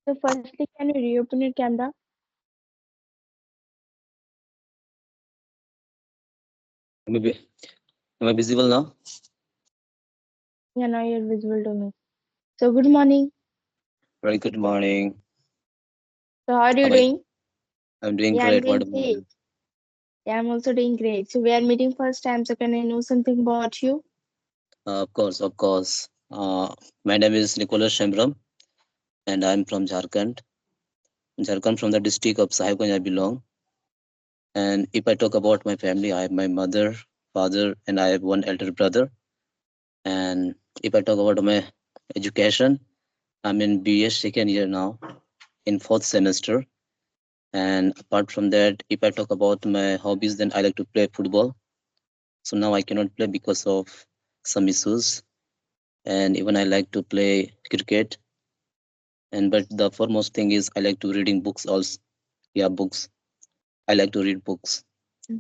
So firstly, can you reopen your camera? Am I, vi- am I visible now? Yeah, now you're visible to me. So good morning. Very good morning. So how are How you are you? doing? I'm doing Yeah, I'm great. What doing about great. you? Yeah, I'm also doing great. So we are meeting first time. So can I know something about you? Of course, of course. My name is Nicholas Shemram, and I'm from Jharkhand. Jharkhand, from the district of Sahibganj, I belong. And if I talk about my family, I have my mother, father, and I have one elder brother. And if I talk about my education, I'm in BS second year now, in fourth semester. And apart from that, if I talk about my hobbies, then I like to play football. So now I cannot play because of some issues. And even I like to play cricket. And but the foremost thing is I like to reading books also. Yeah, books. I like to read books.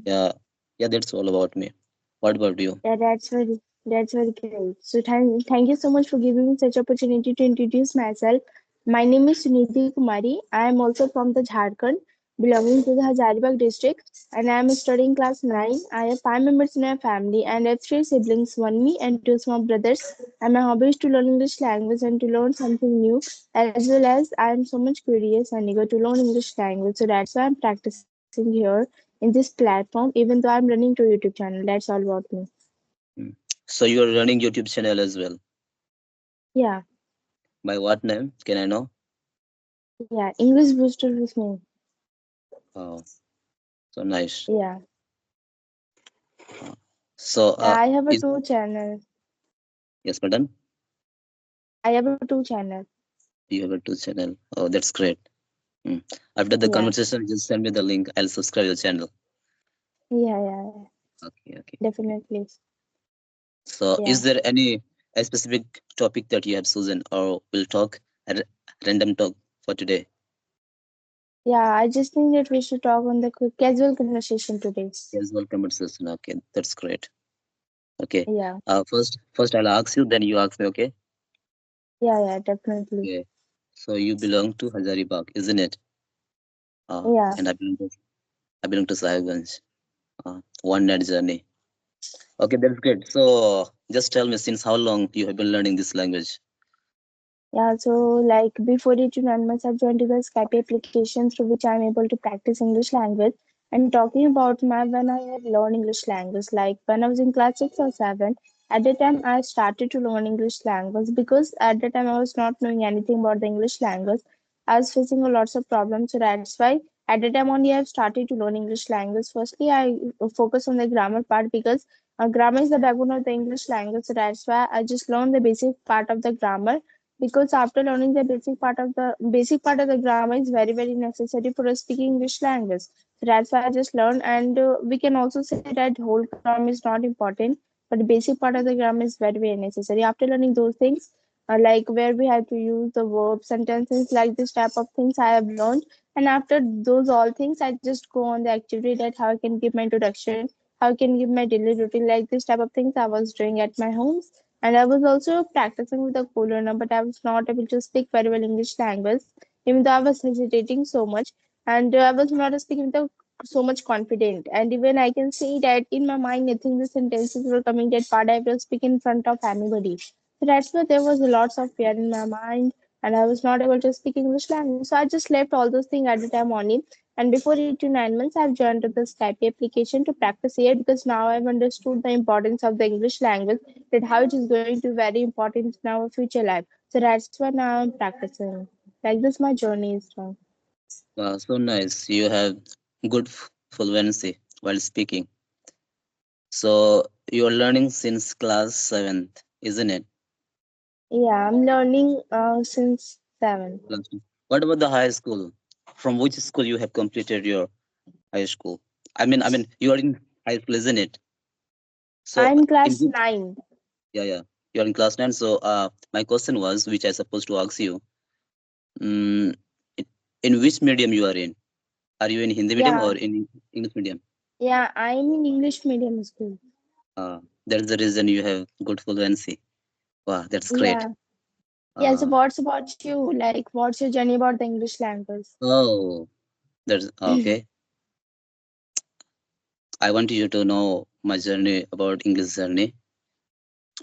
Yeah, yeah, that's all about me. What about you? Yeah, that's very great. So thank you so much for giving me such opportunity to introduce myself. My name is Sunidhi Kumari. I am also from the Jharkhand, belonging to the Hazaribagh district, and I am studying class 9. I have 5 members in my family, and I have three siblings, one me and two small brothers. And my hobby is to learn English language and to learn something new, as well as I am so much curious and eager to learn English language. So that's why I'm practicing here in this platform, even though I'm running to YouTube channel. That's all about me. Mm. So you are running YouTube channel as well. Yeah, By what name? Can I know? yeah. English booster with me. Oh, so nice. Yeah, So yeah. I have a is two channel. yes, madam. I have a two channel. You have a two channel. Oh, that's great. Mm. After the Yeah, conversation, just send me the link. I'll subscribe your channel. yeah. Okay, okay, okay. Definitely. So, is Yeah, there any a specific topic that you have chosen, or will talk a random talk for today? yeah. I just think that we should talk on the casual conversation today. Yes, welcome session. Okay, that's great. Okay. Yeah, First I'll ask you, then you ask me. Okay. yeah. Definitely. Okay. So you belong to Hazaribagh, isn't it? Yeah, And I belong to Sahibganj. One night journey. Okay, that's great. So just tell me, since how long you have been learning this language? yeah. So like before 8 to 9 months, I've joined to the Skype application through which I'm able to practice English language. And talking about my when I have learned English language, like when I was in class 6 or 7, at the time I started to learn English language because at the time I was not knowing anything about the English language. I was facing a lots of problems, so that's why at the time only I've started to learn English language. Firstly, I focus on the grammar part because grammar is the backbone of the English language, so that's why I just learned the basic part of the grammar because after learning the basic part of the grammar is very necessary for us speaking English language. So that's why I just learned, and we can also say that whole grammar is not important, but the basic part of the grammar is very necessary. After learning those things, like where we have to use the verbs, sentences, like this type of things I have learned. And after those all things, I just go on the activity that how I can give my introduction, how I can give my daily routine, like this type of things I was doing at my home. And I was also practicing with a co-learner, but I was not able to speak very well English language, even though I was hesitating so much, and I was not speaking with so much confident. And even I can see that in my mind, nothing the sentences were coming that part I will speak in front of anybody. So that's why there was lots of fear in my mind, and I was not able to speak English language. So I just left all those things at the time only. And before 8 to 9 months, I've joined the Skype application to practice here because now I've understood the importance of the English language, that how it is going to be very important in our future life. So that's why now I'm practicing. Like this, my journey is done. So nice. You have good fluency while speaking. So you're learning since class seventh, isn't it? Yeah, I'm learning since 7. Class two. What about the high school? From which school you have completed your high school? I mean, you are in high school, isn't it? So I'm in class which? 9. Yeah, yeah. You're in class 9. So my question was, which I supposed to ask you, mm, i- in which medium you are in? Are you in Hindi medium Yeah, or in English medium? yeah, I'm in English medium school. That's the reason you have good fluency. Wow, that's great. Yeah, Yeah, so Uh, what's about you? Like, what's your journey about the English language? oh, that's okay. I want you to know my journey about English journey.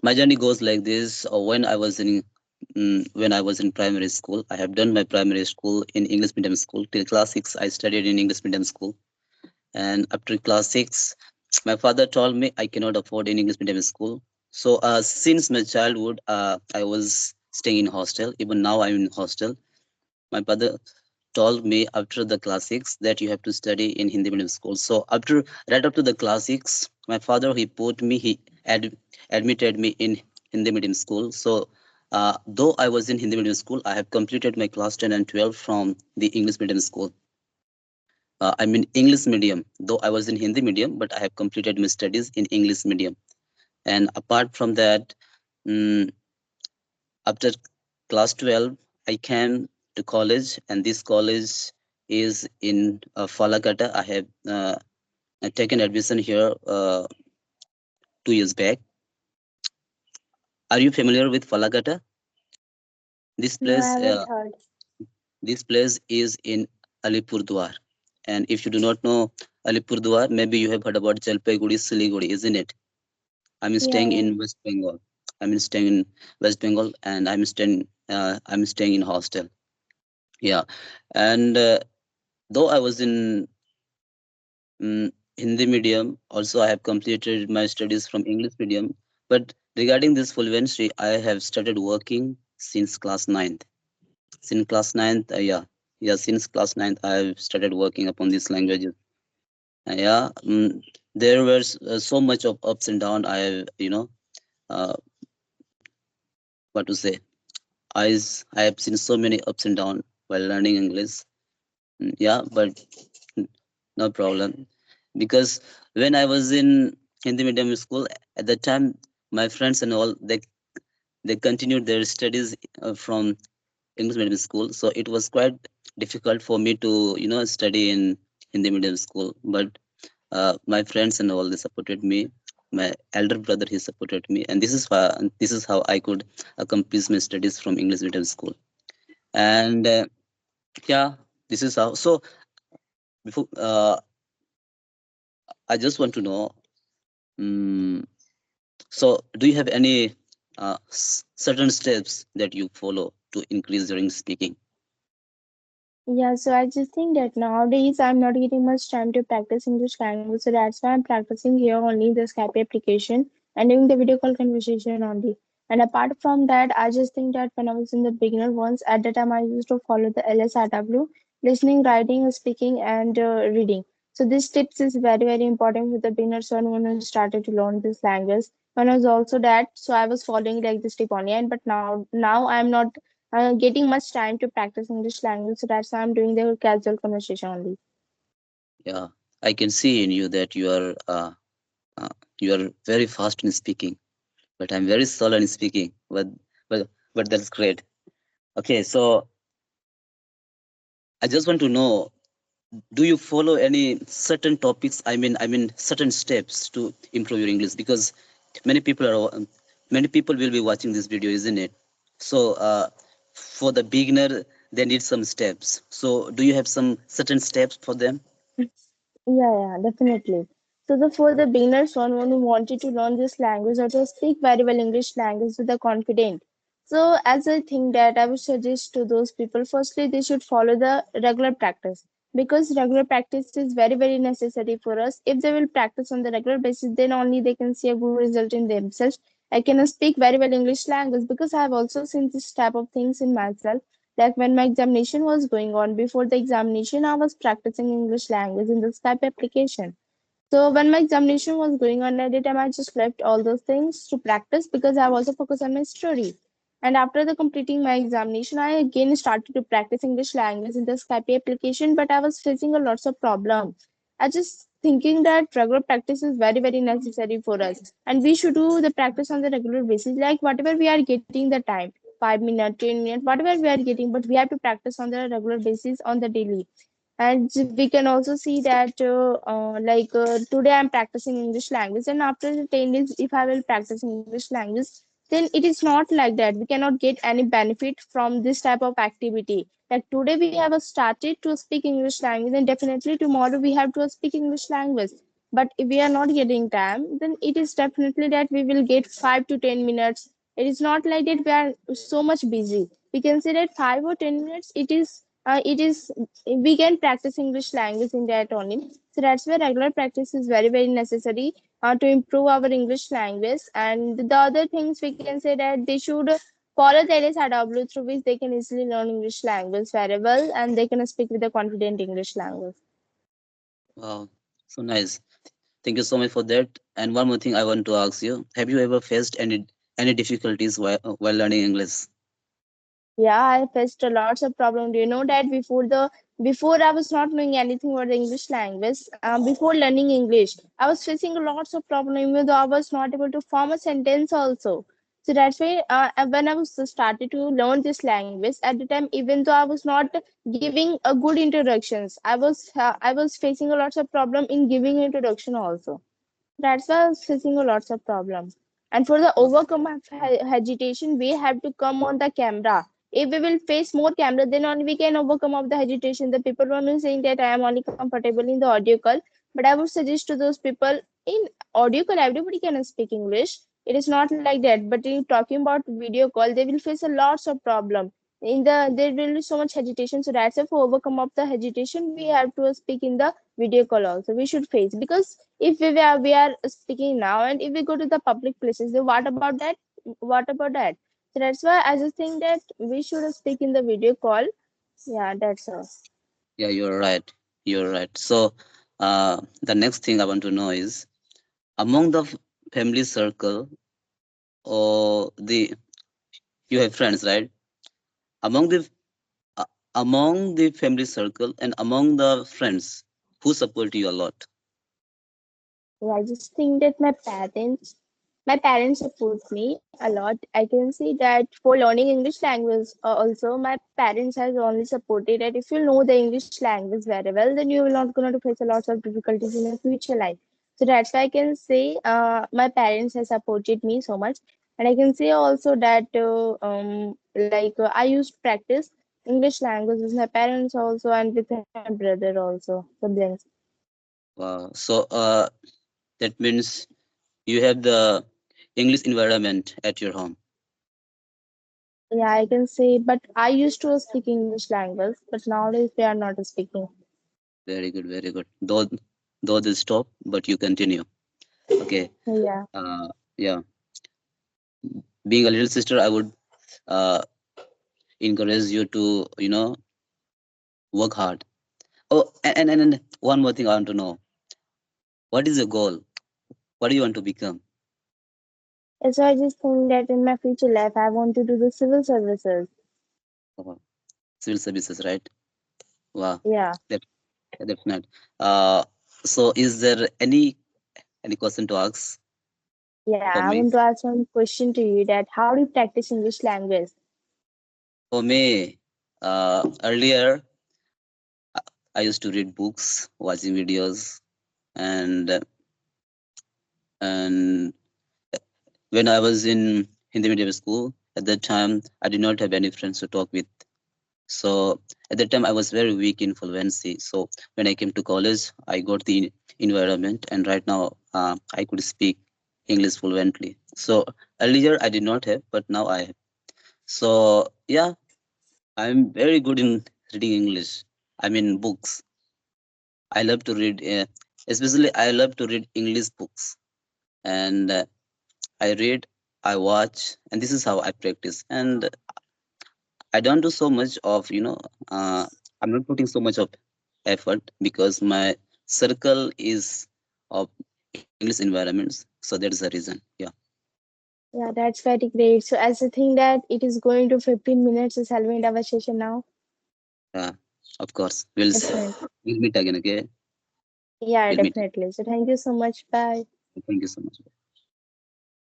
My journey goes like this. When I was in primary school, I have done my primary school in English medium school till class six. I studied in English medium school, and after class six, my father told me I cannot afford an English medium school. So since my childhood, I was staying in hostel. Even now, I'm in hostel. My father told me after the classics that you have to study in Hindi medium school. So right after the classics, my father he admitted me in Hindi medium school. So though I was in Hindi medium school, I have completed my class 10 and 12 from the English medium school. I mean English medium. Though I was in Hindi medium, but I have completed my studies in English medium. And apart from that, mm, after class 12, I came to college, and this college is in Falakata. I have taken admission here 2 years back. Are you familiar with Falakata? This No, I place, haven't heard. this place is in Alipurduar. And if you do not know Alipurduar, maybe you have heard about Jalpaiguri, Siliguri, isn't it? I'm Yeah, staying yeah. in West Bengal. I'm staying in West Bengal, and I'm staying in hostel. Yeah, and though I was in Hindi medium. Also, I have completed my studies from English medium. But regarding this fluency, I have started working since class ninth. Since class ninth, since class ninth, I have started working upon these languages. Yeah, there was so much of ups and downs. Uh, what to say? I have seen so many ups and downs while learning English. Yeah, but no problem. Because when I was in Hindi medium school, at that time, my friends and all they continued their studies from English medium school. So it was quite difficult for me to study in Hindi medium school. But my friends and all they supported me. My elder brother he supported me, and this is how I could accomplish my studies from English medium school. And yeah, this is how. So before I just want to know. Um, So, do you have any certain steps that you follow to increase your English speaking? Yeah, so I just think that nowadays I'm not getting much time to practice English language, so that's why I'm practicing here only the Skype application and doing the video call conversation only. And apart from that, I just think that when I was in the beginner ones, at the time I used to follow the LSRW, listening, writing, speaking, and reading. So these tips is very very important for the beginners when I started to learn this language. When I was also that, so I was following like this tip only. And but now I'm not getting much time to practice English language, so that's why I'm doing the casual conversation only. Yeah, I can see in you that uh, you are very fast in speaking, but I'm very slow in speaking. But that's great. Okay, so I just want to know: do you follow any certain topics? I mean certain steps to improve your English because many people many people will be watching this video, isn't it? So for the beginner, they need some steps. So do you have some certain steps for them? Yeah, definitely. So the for the beginners, one who wanted to learn this language or to speak very well English language with a confident. So as I think that I would suggest to those people, firstly they should follow the regular practice because regular practice is very very necessary for us. If they will practice on the regular basis, then only they can see a good result in themselves. I can speak very well English language because I have also seen this type of things in myself. Like when my examination was going on, before the examination, I was practicing English language in the Skype application. So when my examination was going on at the time, I just left all those things to practice because I was also focused on my study. And after the completing my examination, I again started to practice English language in the Skype application, but I was facing a lots of problems. I just thinking that regular practice is very, very necessary for us. And we should do the practice on the regular basis, like whatever we are getting the time, 5 minutes, 10 minutes, whatever we are getting, but we have to practice on the regular basis on the daily. And we can also see that today I'm practicing English language, and after the 10 days if I will practice English language, then it is not like that. We cannot get any benefit from this type of activity. Like today we have started to speak English language, then definitely tomorrow we have to speak English language. But if we are not getting time, then it is definitely that we will get 5 to 10 minutes. It is not like that we are so much busy. We can say that 5 or 10 minutes. It is we can practice English language in that only. So that's why regular practice is very very necessary to improve our English language. And the other things we can say that they should follow the LSRW through which they can easily learn English language very well and they can speak with a confident English language. Wow, so nice. Thank you so much for that. And one more thing I want to ask you: have you ever faced any difficulties while learning English? Yeah, I faced a lots of problem. Do you know that before I was not knowing anything about the English language. Before learning English, I was facing lots of problem even though I was not able to form a sentence also. So that's why when I was started to learn this language at the time, even though I was not giving a good introductions, I was facing a lots of problem in giving introduction also. That's why I was facing a lots of problems. And for the Wow. overcome of hesitation, we have to come on the camera. If we will face more camera, then only we can overcome of the hesitation. The people who are saying that I am only comfortable in the audio call, but I would suggest to those people in audio call everybody can speak English. It is not like that. But in talking about video call, they will face a lots of problem. There will be so much hesitation. So that's why for overcome of the hesitation, we have to speak in the video call also. We should face because if we are speaking now and if we go to the public places, then what about that? So that's why I just think that we should speak in the video call. Yeah, that's all. Yeah, you're right. You're right. So, the next thing I want to know is among the family circle or the you have friends, right? Among the uh, among the family circle and among the friends who support you a lot. Yeah, I just think that my parents support me a lot. I can see that for learning English language also my parents has only supported that if you know the English language very well, then you will not going to face a lot of difficulties in your future life. So that's why I can say my parents has supported me so much. And I can say also that I used to practice English language with my parents also and with my brother also, siblings. So, that means you have the English environment at your home. Yeah, I can say, but I used to speak English language, but nowadays they are not speaking. Very good, very good. Though they stop, but you continue. Okay. Yeah, Uh, yeah. Being a little sister, I would uh, encourage you to work hard. Oh, and one more thing I want to know: what is your goal? What do you want to become? so I just think that in my future life, I want to do the civil services. Oh, civil services, right? Wow, Yeah, that that's not. Uh, so is there any question to ask yeah. for I me? want to ask one question to you that how do you practice English language? For me, earlier I I used to read books, watching videos, and and when I was in Hindi medium school, at that time I did not have any friends to talk with. So at that time I was very weak in fluency. So when I came to college, I got the environment, and right now I could speak English fluently. So earlier I did not have, but now I have. So yeah, I'm very good in reading English. I mean books. I love to read, especially I love to read English books, and I read, I watch, and this is how I practice. And I don't do so much of, I'm not putting so much of effort because my circle is of English environments. So that is the reason. Yeah. Yeah, that's very great. So as I think that it is going to 15 minutes, is having our session now. Yeah. Of course. Definitely. We'll meet again. Okay. Yeah, We'll meet. definitely. So thank you so much. Bye. Thank you so much.